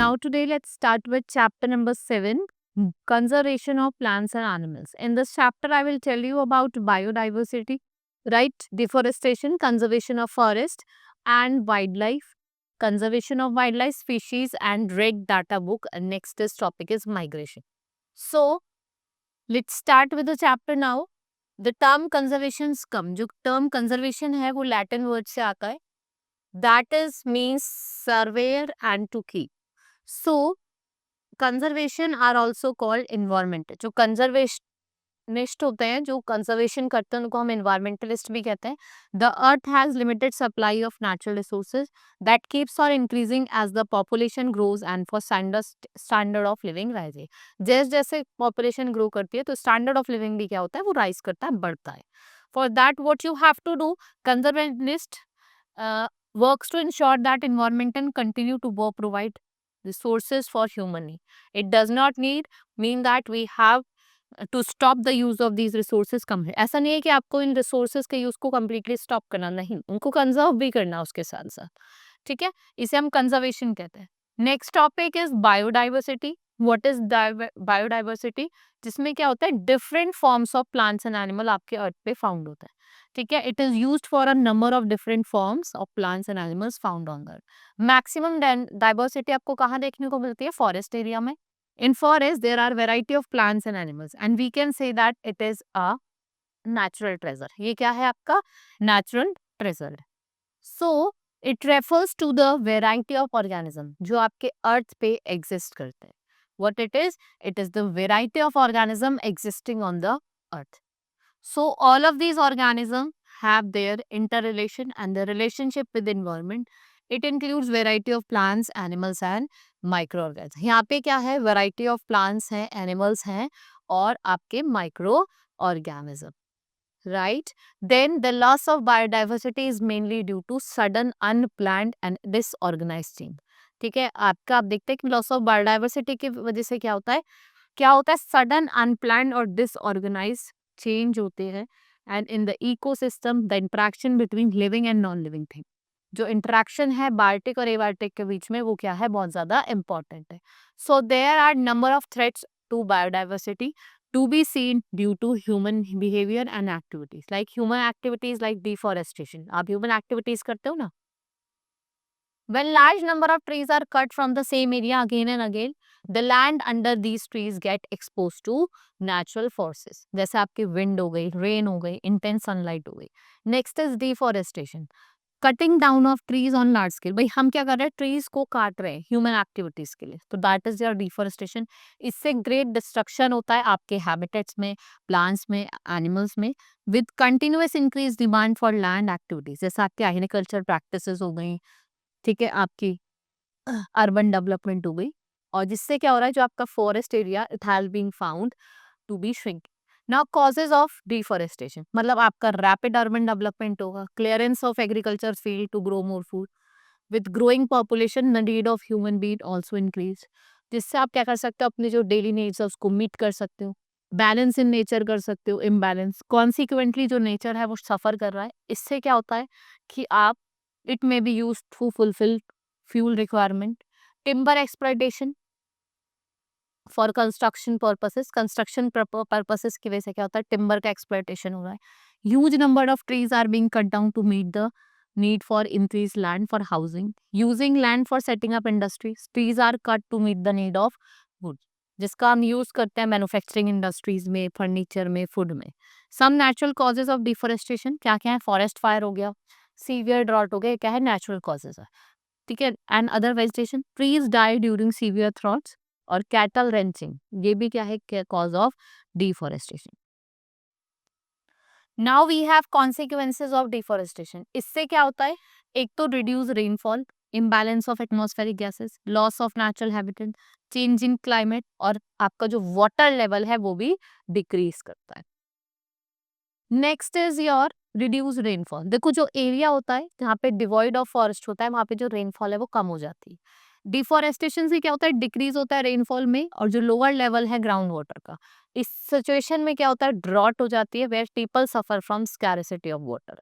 Now, today, let's start with chapter number 7, conservation of plants and animals. In this chapter, I will tell you about biodiversity, right? Deforestation, conservation of forest and wildlife, conservation of wildlife species, and red data book. And next is topic is migration. So, let's start with the chapter now. The term conservation come. जो term conservation है वो Latin word से आता है. That is means surveyor and to keep. So, conservation are also called environment. जो conservationist होते हैं, जो कंजर्वेशन करते हैं, उनको हम इन्वायरमेंटलिस्ट भी कहते हैं. The earth has limited supply of natural resources that keeps on increasing as the population grows and for standard of living rising. जैसे जैसे पॉपुलेशन ग्रो करती है तो स्टैंडर्ड ऑफ लिविंग भी क्या होता है, वो राइज करता है, बढ़ता है. For that what you have to do, conservationist works to ensure that environment and continue to provide resources for human need. It does not mean that we have to stop the use of these resources completely. ऐसा नहीं है कि आपको इन resources के use को completely stop करना, नहीं, उनको conserve भी करना उसके साथ साथ. ठीक है, इसे हम conservation कहते हैं. Next topic is biodiversity. What is biodiversity? जिसमें क्या होता है, different forms of plants and animal आपके अर्थ पे फाउंड होता है. ठीक है, it is used for a number of different forms of plants and animals found on earth. Maximum diversity आपको कहाँ देखने को मिलती है, फॉरेस्ट एरिया में. In forest there are variety of plants and animals and we can say that it is a natural treasure. ये क्या है, आपका natural treasure. So it refers to the variety of organism जो आपके earth पे exist करते हैं. What it is the variety of organism existing on the earth. So all of these organisms have their interrelation and their relationship with the environment. It includes variety of plants, animals and microorganisms. यहाँ पे क्या है, variety of plants हैं, animals हैं और आपके microorganisms. Right? Then the loss of biodiversity is mainly due to sudden, unplanned and disorganized change. ठीक है, आपका आप देखते हैं कि लॉस ऑफ बायोडाइवर्सिटी की वजह से क्या होता है, सडन, अनप्लान्ड और डिसऑर्गेनाइज चेंज होते हैं. And in the ecosystem the interaction between living and non living thing, जो इंटरेक्शन है बायोटिक और एबायोटिक के बीच में, वो क्या है, बहुत ज्यादा इंपॉर्टेंट है. So there are number of threats to biodiversity to be seen due to human behavior and activities. Like human activities like deforestation. आप human activities करते हो ना? When large number of trees are cut from the same area again and again, the land under these trees get exposed to natural forces. जैसे आपकी wind हो गई, rain हो गई, intense sunlight हो गई. Next is deforestation. Cutting down of trees on large scale. भाई हम क्या कर रहे हैं, ट्रीज को काट रहे हैं ह्यूमन एक्टिविटीज के लिए, तो दैट इज योर डिफोरेस्टेशन. इससे ग्रेट डिस्ट्रक्शन होता है आपके हैबिटेट्स में, प्लांट्स में, एनिमल्स में, with continuous increase demand for land activities. जैसे आपके एग्रीकल्चर प्रैक्टिसेस हो गई, ठीक है, आपकी अर्बन डेवलपमेंट हो गई, और जिससे क्या हो रहा है, जो आपका forest area it has been found to be shrink. Now causes of deforestation, मतलब आपका रैपिड अर्बन डेवलपमेंट होगा, clearance of agriculture field to grow more food, with growing population the need of human being also increase. जिससे आप क्या कर सकते हो, अपने जो डेली नीड्स है उसको मीट कर सकते हो. बैलेंस इन नेचर कर सकते हो, इम्बैलेंस कॉन्सिक्वेंटली जो नेचर है वो सफर कर रहा है. इससे क्या होता है कि आप it may be use to fulfil fuel requirement. Timber exploitation for construction purposes की वजह से क्या होता है, टिम्बर का एक्सप्लॉयटेशन हो रहा है. Huge number of trees are being cut down to meet the need for increase land for housing. Using land for setting up industries, trees are cut to meet the need of wood, जिसका हम use करते हैं manufacturing industries में, furniture में, food में. Some natural causes of deforestation क्या क्या है, फॉरेस्ट फायर हो गया, सीवियर ड्रॉट हो गया, क्या है, नेचुरल कॉजेज है. ठीक है, and other vegetation, trees die during severe droughts, और कैटल रेंचिंग, ये भी क्या है, cause of deforestation. Now we have consequences of deforestation. इससे क्या होता है, एक तो reduce rainfall, imbalance of atmospheric gases, loss of natural habitat, change in climate, और आपका जो वाटर लेवल है वो भी डिक्रीज करता है. Next is your reduce rainfall. देखो जो एरिया होता है जहाँ पे डिवॉइड ऑफ फॉरेस्ट होता है, वहाँ पे जो रेनफॉल है वो कम हो जाती है. डिफॉरेस्टेशन से क्या होता है, डिक्रीज होता है रेनफॉल में, और जो लोअर लेवल है ग्राउंड वाटर का, इस सिचुएशन में क्या होता है, ड्रॉट हो जाती है, where people suffer from scarcity of water.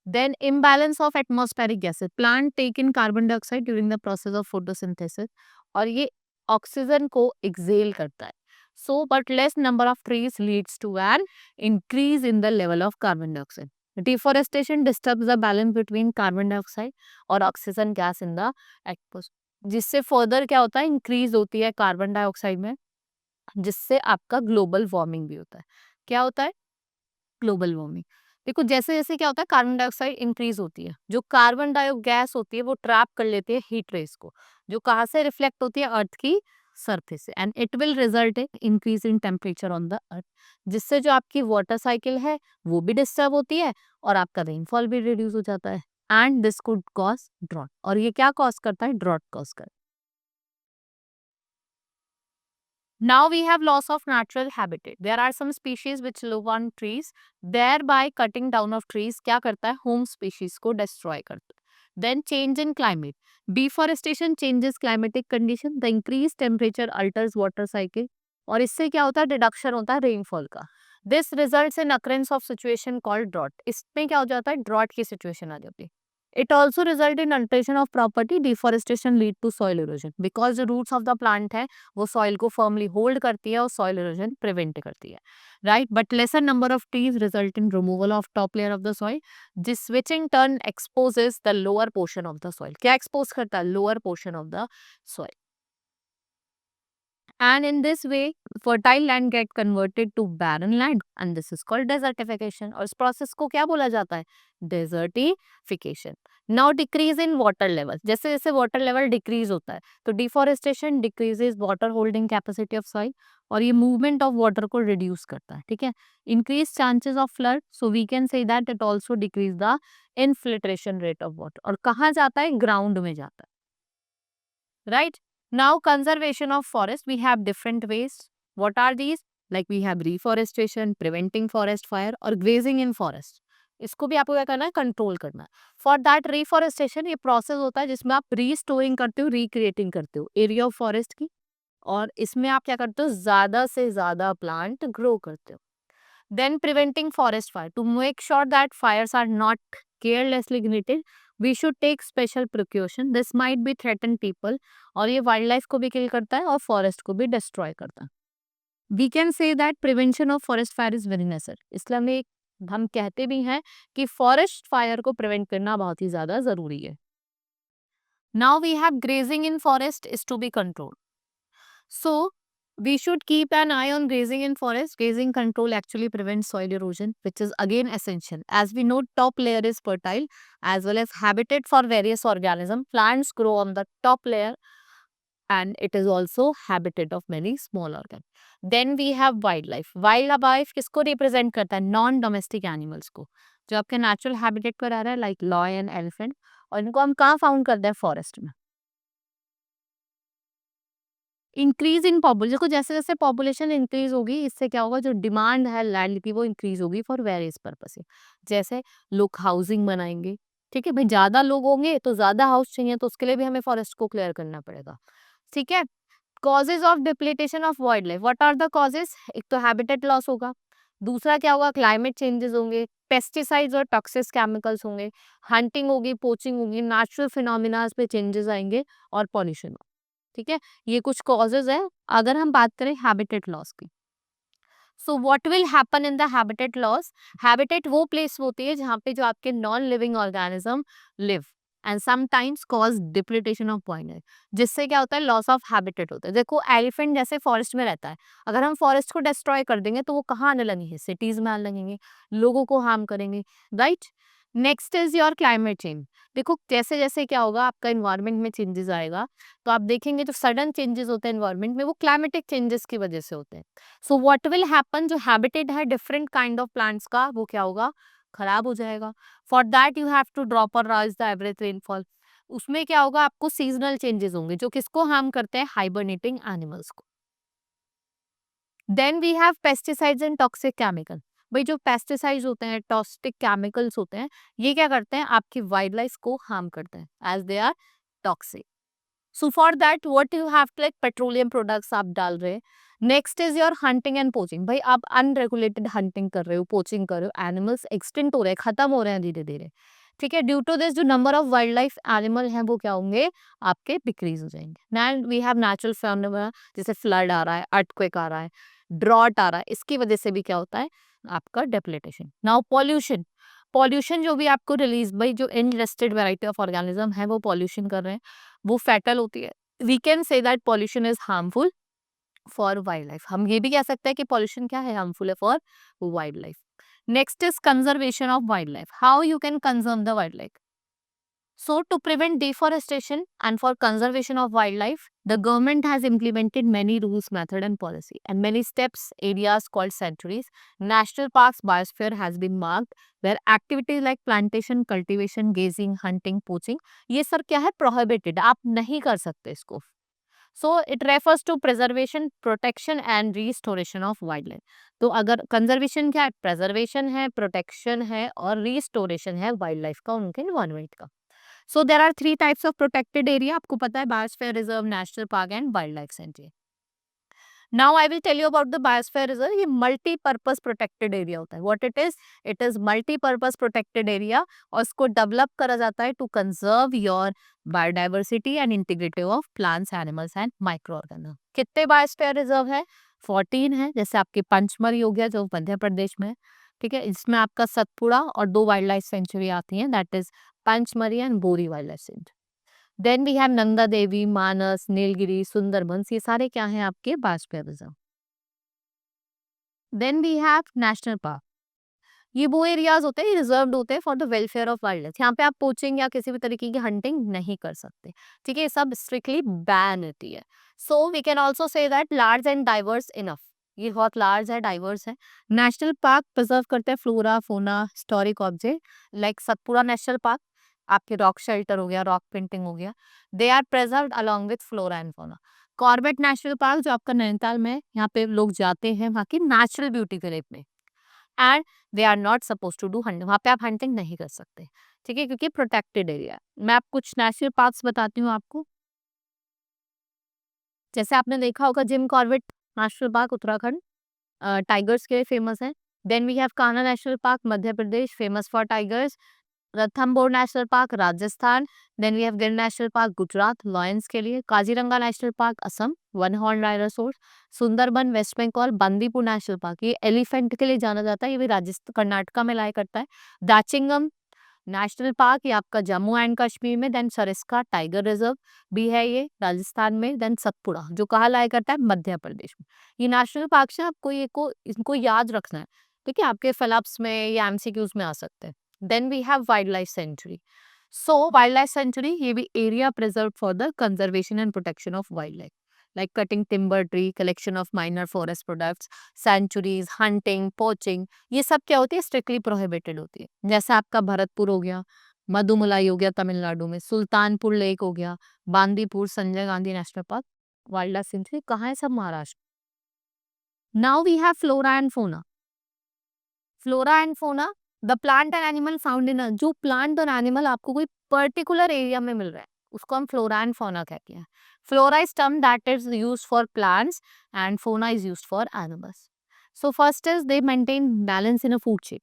Then imbalance of atmospheric gases. Plant take in carbon dioxide during the process of photosynthesis और ये ऑक्सीजन को एक्सेल करता है. So, but less number of trees leads to an increase in the level of carbon dioxide. Deforestation disturbs the balance between carbon dioxide और oxygen gas in the atmosphere. जिससे further क्या होता है, increase होती है carbon dioxide में, जिससे आपका ग्लोबल वार्मिंग भी होता है. क्या होता है, ग्लोबल वार्मिंग. देखो जैसे जैसे क्या होता है, कार्बन डाइऑक्साइड इंक्रीज होती है, जो कार्बन डाइऑक्साइड गैस होती है वो ट्रैप कर लेती है हीट रेस को, जो कहाँ से रिफ्लेक्ट होती है, अर्थ की सरफेस से, and it will result in increase in temperature on the earth, जिससे जो आपकी वाटर साइकिल है वो भी डिस्टर्ब होती है और आपका रेनफॉल भी रिड्यूस हो जाता है. And this could cause drought, और ये क्या कॉज करता है, ड्रॉट कॉज करता है. Now we have loss of natural habitat. There are some species which live on trees. Thereby cutting down of trees क्या करता है, home species को destroy करता है. Then change in climate. Deforestation changes climatic condition. The increased temperature alters water cycle. और इससे क्या होता है, रिडक्शन होता है रेनफॉल का. This results in occurrence of situation called drought. इसमें क्या हो जाता है, ड्रॉट की सिचुएशन आ जाती है. It also result in alteration of property. Deforestation lead to soil erosion because the roots of the plant है वो soil को firmly hold करती है और soil erosion prevent करती है, right? But lesser number of trees result in removal of top layer of the soil, this which in turn exposes the lower portion of the soil. क्या expose करता है, lower portion of the soil. And in this way, fertile land get converted to barren land and this is called desertification. और इस process को क्या बोला जाता है, desertification. Now decrease in water level. जैसे जैसे water level decrease होता है तो deforestation decreases water holding capacity of soil और ये movement of water को reduce करता है, ठीक है. Increase chances of flood. So we can say that it also decrease the infiltration rate of water. और कहाँ जाता है, ground में जाता है, right? Now conservation of forest, we have different ways. What are these? Like we have reforestation, preventing forest fire और grazing in forest. इसको भी आपको क्या करना है, कंट्रोल करना है. फॉर दैट रिफॉरेस्टेशन ये प्रोसेस होता है जिसमें आप रीस्टोरिंग करते हो, रिक्रिएटिंग करते हो एरिया ऑफ फॉरेस्ट की, और इसमें आप क्या करते हो, ज्यादा से ज्यादा प्लांट ग्रो करते हो. Then preventing forest fire. To make sure that fires are not carelessly ignited, we should take special precaution. This might be threaten people और ये वाइल्ड लाइफ को भी किल करता है और फॉरेस्ट को भी डिस्ट्रॉय करता है. We can say that prevention of forest fire is very necessary. इसलिए हम कहते भी हैं कि फॉरेस्ट फायर को प्रिवेंट करना बहुत ही ज्यादा जरूरी है. Now we have grazing in forest is to be control. So, we should keep an eye on grazing in forest. Grazing control actually prevents soil erosion, which is again essential. As we know, top layer is fertile as well as habitat for various organisms. Plants grow on the top layer and it is also habitat of many small organisms. Then we have wildlife. Wildlife किसको represent करता है? Non-domestic animals को, जो आपके natural habitat पर आ रहा है, like lion, elephant, और इनको हम कहाँ फाउंड करते हैं, फॉरेस्ट में. इंक्रीज इन पॉपुलेशन, देखो जैसे जैसे पॉपुलेशन इंक्रीज होगी इससे क्या होगा, जो डिमांड है लैंड की वो इंक्रीज होगी फॉर वेरियस पर्पस. जैसे लोग हाउसिंग बनाएंगे, ठीक है भाई, ज्यादा लोग होंगे तो ज्यादा हाउस चाहिए, तो उसके लिए भी हमें फॉरेस्ट को क्लियर करना पड़ेगा, ठीक है. Causes of depletion of wild life, what are the causes, एक तो हैबिटेट लॉस होगा, दूसरा क्या होगा, क्लाइमेट चेंजेस होंगे, पेस्टिसाइड्स और टॉक्सिक केमिकल्स होंगे, हंटिंग होगी, पोचिंग होगी, नेचुरल फिनोमिना पे चेंजेस आएंगे और पॉल्यूशन, ठीक है. ये कुछ कॉजेज है. अगर हम बात करें हैबिटेट लॉस की, so what will happen in the habitat loss, habitat वो प्लेस होती है जहाँ पे जो आपके non living organism live and sometimes cause depletion of wild, जिससे क्या होता है, लॉस ऑफ हैबिटेट होता है. देखो एलिफेंट जैसे फॉरेस्ट में रहता है, अगर हम फॉरेस्ट को डिस्ट्रॉय कर देंगे तो वो कहाँ आने लगेंगे, सिटीज में आने लगेंगे, लोगों को हार्म करेंगे, right. Next is your climate change. देखो जैसे जैसे क्या होगा, आपका इन्वायरमेंट में चेंजेस आएगा, तो आप देखेंगे जो सडन चेंजेस होते हैं इन्वायरमेंट में वो क्लाइमेटिक चेंजेस की वजह से होते हैं. सो व्हाट विल हैपन, जो हैबिटेट है डिफरेंट काइंड ऑफ प्लांट्स का वो क्या होगा, खराब हो जाएगा. For that you have to drop और राइज द एवरेज रेनफॉल. उसमें क्या होगा, आपको सीजनल चेंजेस होंगे जो किसको हार्म करते हैं, हाइबरनेटिंग एनिमल्स को. Then we have pesticides and toxic chemical. भाई जो पेस्टिसाइड्स होते हैं, टॉक्सिक केमिकल्स होते हैं, ये क्या करते हैं, आपकी वाइल्ड लाइफ को हार्म करते हैं as they are toxic. So for that what you have to, like petroleum products आप डाल रहे हैं. Next is your hunting and poaching. भाई आप अनरेगुलेटेड हंटिंग कर रहे हो, पोचिंग कर रहे हो, एनिमल्स एक्सटिंक्ट हो रहे हैं, खत्म हो रहे हैं धीरे धीरे. ठीक है, ड्यू टू दिस जो number of wild life animal हैं वो क्या होंगे, आपके डिक्रीज हो जाएंगे. And we have natural phenomena, जैसे फ्लड आ रहा है, अर्थक्वेक आ रहा है, ड्रॉट आ रहा है, इसकी वजह से भी क्या होता है आपका डेप्लेटेशन. Now pollution. पॉल्यूशन जो भी आपको रिलीज, भाई जो इनरेस्टेड वैरायटी ऑफ ऑर्गेनिज्म है वो पॉल्यूशन कर रहे हैं, वो फैटल होती है. We can say that pollution is harmful for wild life. हम ये भी कह सकते हैं कि पॉल्यूशन क्या है, हार्मफुल है for wild life. Next is conservation of wild life. How you can conserve the wild life. So, to prevent deforestation and for conservation of wildlife, the government has implemented many rules, method and policy and many steps, areas called sanctuaries. National parks biosphere has been marked where activities like plantation, cultivation, gazing, hunting, poaching, ये सब क्या है prohibited, आप नहीं कर सकते इसको. So, it refers to preservation, protection and restoration of wildlife. तो अगर conservation क्या है, preservation है, protection है और restoration है wildlife का, उनके environment का. So there are three types of protected area. आपको पता है, biosphere reserve, national park and wild life sanctuary. Now I will tell you about the biosphere reserve. ये मल्टीपर्पज प्रोटेक्टेड एरिया होता है. What it is multipurpose protected area और इसको develop करा जाता है to conserve your biodiversity and integrity of plants, animals and micro organism. कितने biosphere reserve है? 14 है. जैसे आपके पंचमरी हो गया जो मध्य प्रदेश में है. ठीक है, इसमें आपका सतपुड़ा और 2 वाइल्ड लाइफ सेंचुरी आती हैं, that is Pachmarhi and Bori wild life sanctuary. Then we have Nanda Devi, Manas, Nilgiri, Sundarbans, ये सारे क्या हैं आपके biosphere reserve. Then we have national park. ये वो एरियाज होते हैं, रिजर्व्ड होते हैं for the welfare of wild life. यहाँ पे आप पोचिंग या किसी भी तरीके की हंटिंग नहीं कर सकते. ठीक है, ये सब स्ट्रिक्टली बैन होती है. So we can also say that large and diverse enough. ये बहुत लार्ज है, डाइवर्स है. नेशनल पार्क प्रिजर्व करते हैं flora, fauna, historic object like Satpura national park, आपके रॉक शेल्टर हो गया, रॉक पेंटिंग हो गया, they are preserved along with flora and fauna. Corbett national park जो आपका नैनीताल में है, यहाँ पे लोग जाते हैं वहाँ की नेचुरल ब्यूटी के लिए में, and they are not suppose to do hunting. वहाँ पे आप हंटिंग नहीं कर सकते. ठीक है, क्योंकि प्रोटेक्टेड एरिया है. मैं आप कुछ नेशनल पार्क्स बताती हूँ आपको. जैसे आपने देखा होगा Jim Corbett national park Uttarakhand tigers के लिए फेमस है. Then we have Kanha national park Madhya Pradesh, famous for tigers. Ranthambore national park Rajasthan. Then we have Gir national park Gujarat, lions के लिए. Kaziranga national park Assam, one horn dinosaur. Sundarban West Bengal. Bandipur national park ये एलिफेंट के लिए जाना जाता है, ये भी राजस्थान कर्नाटका में लाया करता है. दाचिंगम नेशनल पार्क ये आपका जम्मू एंड कश्मीर में. देन सरिस्का टाइगर रिजर्व भी है ये राजस्थान में. देन सतपुड़ा जो कहाँ लाया करता है, मध्य प्रदेश में. ये नेशनल पार्क से आपको ये को इनको याद रखना है. ठीक है, आपके फिलअप्स में या एमसीक्यूज में आ सकते हैं. Then we have wild life sanctuary. So wild life sanctuary ये भी area preserve for the conservation and protection of wild life, like cutting timber tree, collection of minor forest products, sanctuaries, hunting, poaching, ये सब क्या होती है, strictly prohibited होती है. जैसे आपका भरतपुर हो गया, मधुमलाई हो गया तमिलनाडु में, सुल्तानपुर लेक हो गया, Bandipur, Sanjay Gandhi national park, wild life sanctuary कहाँ है, सब Maharashtra. Now we have flora and fauna. Flora and fauna, the plant and animal found in, जो प्लांट और एनिमल आपको कोई पर्टिकुलर एरिया में मिल रहा है उसको हम फ्लोरा एंड फोना कहते हैं. Flora is term that is used for plants and fauna is used for animals. So first is they maintain balance in a food chain.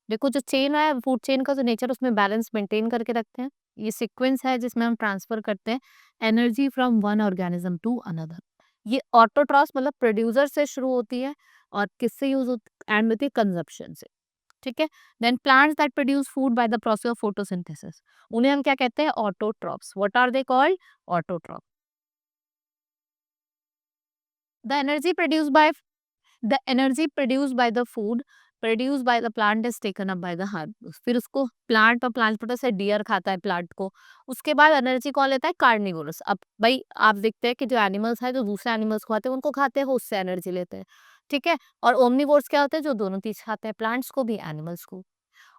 देखो जो चेन है, फूड चेन का जो नेचर, उसमें बैलेंस मेंटेन करके रखते हैं. ये सीक्वेंस है जिसमें हम ट्रांसफर करते हैं energy from one organism to another. ये ऑटोट्रॉफ मतलब प्रोड्यूसर से शुरू होती है और किससे यूज होती, एंड होती है कंजप्शन से. ठीक है, then plants that produce food by the process of photosynthesis, उन्हें हम क्या कहते हैं, autotrophs. What are they called, autotroph. The energy produced by the energy produced by the food produced by the plant is taken up by the herbivores. फिर उसको plant और plant product से dear खाता है प्लांट को. उसके बाद energy कौन लेता है, कार्निवोरस. अब भाई आप देखते हैं कि जो एनिमल्स है जो दूसरे एनिमल्स को खाते हैं उनको खाते हैं, वो उससे एनर्जी लेते हैं. ठीक है, और ओमनिवोर्स क्या होते हैं, जो दोनों चीज खाते हैं, प्लांट्स को भी एनिमल्स को.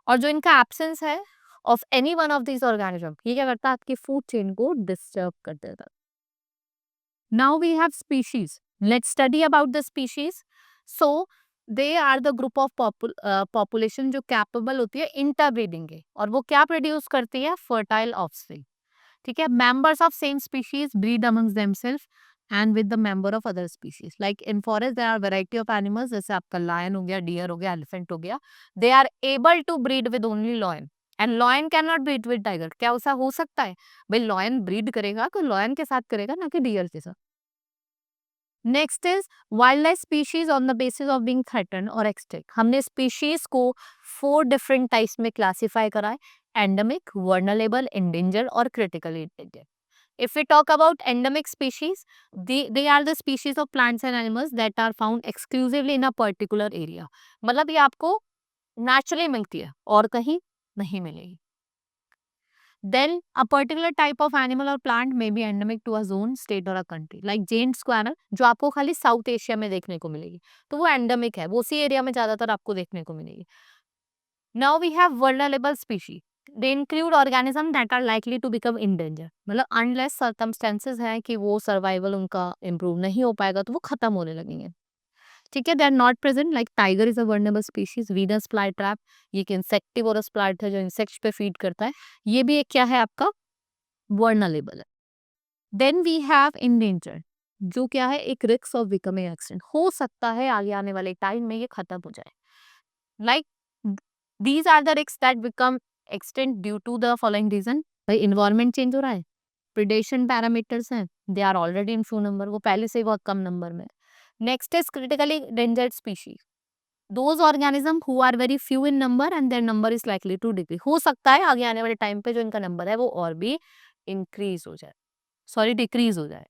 और जो इनका एब्सेंस है of any one of this organism, ये क्या करता है, आपकी फूड चेन को डिस्टर्ब कर देता है. Now we have species. Let's study about the species. So they are the group of population जो कैपेबल होती है इंटरब्रीडिंग के, और वो क्या प्रोड्यूस करती है, फर्टाइल ऑफस्प्रिंग. ठीक है, members of same species breed amongst themselves and with the member of other species. Like in forest there are variety of animals, जैसे आपका लायन हो गया, डियर हो गया, एलिफेंट हो गया, they are able to breed with only lion and lion can not breed with tiger. क्या ऐसा हो सकता है? भाई लॉयन ब्रीड करेगा तो लॉयन के साथ करेगा, ना कि डियर के साथ। Next is wild life species on the basis of being threatened और एक्सटिंक्ट। हमने स्पीशीज को 4 डिफरेंट टाइप्स में क्लासिफाई करा है, एंडेमिक, वर्नरेबल, इंडेंजर और critically endanger. If we talk about endemic species, they are the species of plants and animals that are found exclusively in a particular area. मतलब ये आपको naturally मिलती है और कहीं नहीं मिलेगी। Then a particular type of animal or plant may be endemic to a zone, state or a country. Like Jane squirrel जो आपको खाली साउथ एशिया में देखने को मिलेगी, तो वो एंडेमिक है, वो उसी एरिया में ज्यादातर आपको देखने को मिलेगी। Now we have vulnerable species. They include organisms that are likely to become endangered. मतलब unless circumstances है कि वो survival उनका improve नहीं हो पाएगा तो वो खत्म होने लगेंगे। ठीक है, they are not present. Like tiger is a vulnerable species, Venus fly trap, ये एक इंसेक्टिवोरस प्लांट है जो इंसेक्ट्स पे फीड करता है, ये भी एक क्या है आपका वर्नरेबल है। देन वी हैव इंडेंजर्ड, जो क्या है एक रिस्क ऑफ बिकमिंग एक्सटेंट, हो सकता है आगे आने वाले टाइम में ये खत्म हो जाए। Like these are the risk that become extinct due to the following reason. भाई इन्वायरमेंट चेंज हो रहा है, प्रिडेशन पैरामीटर्स हैं, they are already in few number, वो पहले से ही बहुत कम नंबर में। Next is critically endangered species, those organism who are very few in number and their number is likely to decrease। हो सकता है आगे आने वाले टाइम पे जो इनका नंबर है वो और भी इंक्रीज हो जाए, सॉरी डिक्रीज हो जाए।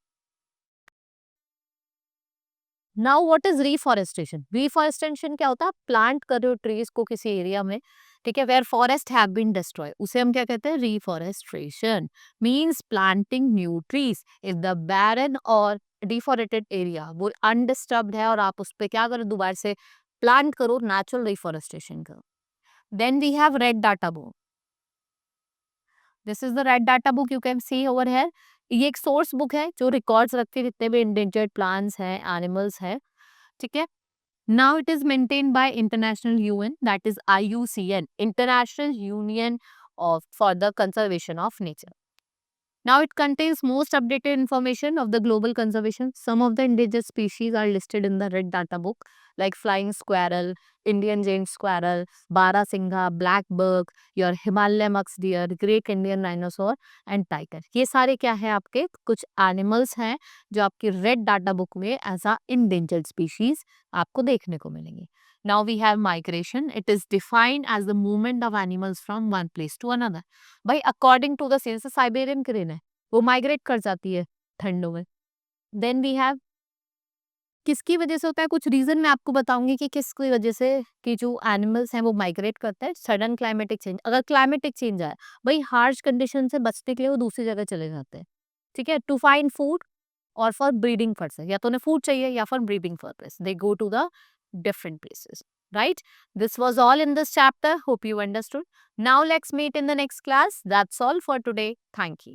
Now what is reforestation? Reforestation क्या होता है? प्लांट कर रहे हो ट्रीज को किसी एरिया में, ठीक है, where forest have been destroy, उसे हम क्या कहते हैं? Reforestation means planting new trees. If the barren और डिफॉरेटेड एरिया वो अनडिस्टर्ब्ड है और आप उस पे क्या करो? दोबारा से प्लांट करो, नेचुरल रिफॉरेस्टेशन करो। Then we have red data book. This is the red data book, you can see over here. ये एक सोर्स बुक है जो रिकॉर्ड्स रखती है जितने भी इंडेंजर्ड प्लांट्स हैं, एनिमल्स हैं, ठीक है। Now it is maintained by International UN, that is IUCN, International Union of for the Conservation of Nature. Now it contains most updated information of the global conservation. Some of the endangered species are listed in the red data book, like flying squirrel, Indian giant squirrel, barasingha, black buck, your Himalayan musk deer, great Indian rhinoceros and tiger. ये सारे क्या है आपके कुछ animals हैं जो आपकी red data book में एज अ इंडेंजर्ड स्पीशीज आपको देखने को मिलेंगे। Now we have migration. It is defined as the movement of animals from one place to another. भाई according to the sense Siberian crane है, वो माइग्रेट कर जाती है ठंडों में। देन वी हैव किसकी वजह से होता है? कुछ रीजन मैं आपको बताऊंगी कि किसकी वजह से कि जो एनिमल्स हैं वो माइग्रेट करते हैं। सडन क्लाइमेटिक चेंज, अगर क्लाइमेटिक चेंज आए, भाई हार्श कंडीशन से बचने के लिए वो दूसरी जगह चले जाते हैं, ठीक है, टू फाइंड फूड और फॉर ब्रीडिंग पर्पस, या तो उन्हें फूड चाहिए या for breeding purpose, they go to the different places, right? This was all in this chapter. Hope you understood. Now let's meet in the next class. That's all for today. Thank you.